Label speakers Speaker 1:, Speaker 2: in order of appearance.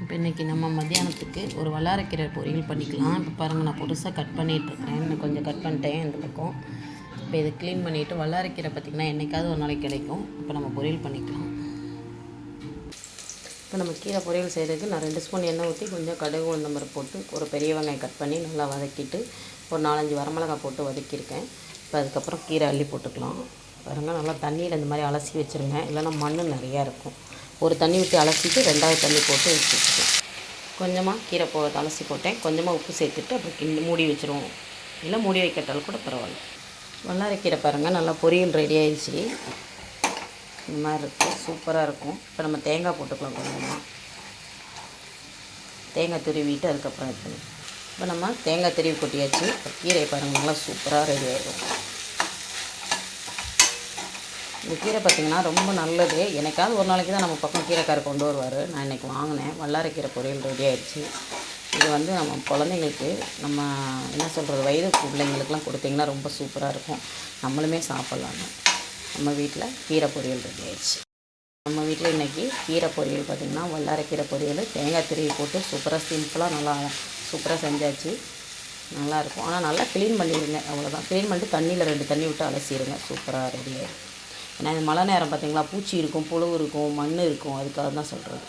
Speaker 1: இப்போ இன்றைக்கி நம்ம மத்தியானத்துக்கு ஒரு வல்லாரைக்கீரை பொரியல் பண்ணிக்கலாம். இப்போ பாருங்கள், நான் புதுசாக கட் பண்ணிகிட்ருக்கிறேன். இன்னும் கொஞ்சம் கட் பண்ணிட்டேன் இந்த பக்கம். இப்போ இதை க்ளீன் பண்ணிவிட்டு, வல்லாரைக்கீரை பார்த்திங்கன்னா என்றைக்காவது ஒரு நாளைக்கு கிடைக்கும். இப்போ நம்ம பொரியல் பண்ணிக்கலாம். இப்போ நம்ம கீரை பொரியல் செய்கிறதுக்கு நான் 2 ஸ்பூன் எண்ணெய் ஊற்றி கொஞ்சம் கடுகு உளுந்தம் பருப்பு போட்டு ஒரு பெரிய வெங்காயம் கட் பண்ணி நல்லா வதக்கிட்டு ஒரு 4-5 வரமிளகாய் போட்டு வதக்கியிருக்கேன். இப்போ அதுக்கப்புறம் கீரை அள்ளி போட்டுக்கலாம். பாருங்கள், நல்லா தண்ணியில் இந்த மாதிரி அலசி வச்சுருங்க, இல்லைன்னா மண் நிறையா இருக்கும். ஒரு தண்ணி விட்டு அலசிட்டு 2வது தண்ணி போட்டு வச்சுருக்கேன். கொஞ்சமாக கீரை அலசி போட்டேன், கொஞ்சமாக உப்பு சேர்த்துட்டு அப்புறம் மூடி வச்சுருவோம். இல்லை மூடி வைக்கட்டாலும் கூட பரவாயில்ல. வல்லாரைக்கீரை பாருங்கள், நல்லா பொரியல் ரெடி ஆகிடுச்சு. இந்த மாதிரி இருக்குது, சூப்பராக இருக்கும். இப்போ நம்ம தேங்காய் போட்டுக்கலாம். கொஞ்சமாக தேங்காய் துருவிட்டு அதுக்கப்புறம் இது பண்ணி இப்போ நம்ம தேங்காய் துருவி கொட்டியாச்சு. இப்போ கீரையை பாருங்கள், நல்லா சூப்பராக ரெடி ஆகிடும். இந்த கீரை பார்த்திங்கன்னா ரொம்ப நல்லது. எனக்காவது ஒரு நாளைக்கு தான் நம்ம பக்கம் கீரைக்காரர் கொண்டு வருவார். நான் இன்றைக்கி வாங்கினேன். வல்லாரைக்கீரை பொரியல் ரெடி ஆகிடுச்சு. இது வந்து நம்ம குழந்தைங்களுக்கு, நம்ம என்ன சொல்கிறது, வயது பிள்ளைங்களுக்கெலாம் கொடுத்திங்கன்னா ரொம்ப சூப்பராக இருக்கும். நம்மளுமே சாப்பிட்லாங்க. நம்ம வீட்டில் கீரை பொரியல் ரெடி ஆகிடுச்சு. நம்ம வீட்டில் இன்றைக்கி கீரை பொரியல் பார்த்திங்கன்னா வல்லாரைக்கீரை பொரியல் தேங்காய் துருவி போட்டு சூப்பராக சிம்பிளாக நல்லா சூப்பராக செஞ்சாச்சு. நல்லாயிருக்கும். ஆனால் நல்லா க்ளீன் பண்ணிடுங்க, அவ்வளோதான். க்ளீன் பண்ணிட்டு தண்ணியில் 2 தண்ணி விட்டு அலசிடுங்க, சூப்பராக ரெடி ஆகிடும். ஏன்னா இது மழை நேரம் பார்த்திங்களா, பூச்சி இருக்கும், புழு இருக்கும், மண் இருக்கும், அதுக்காக தான் சொல்கிறது.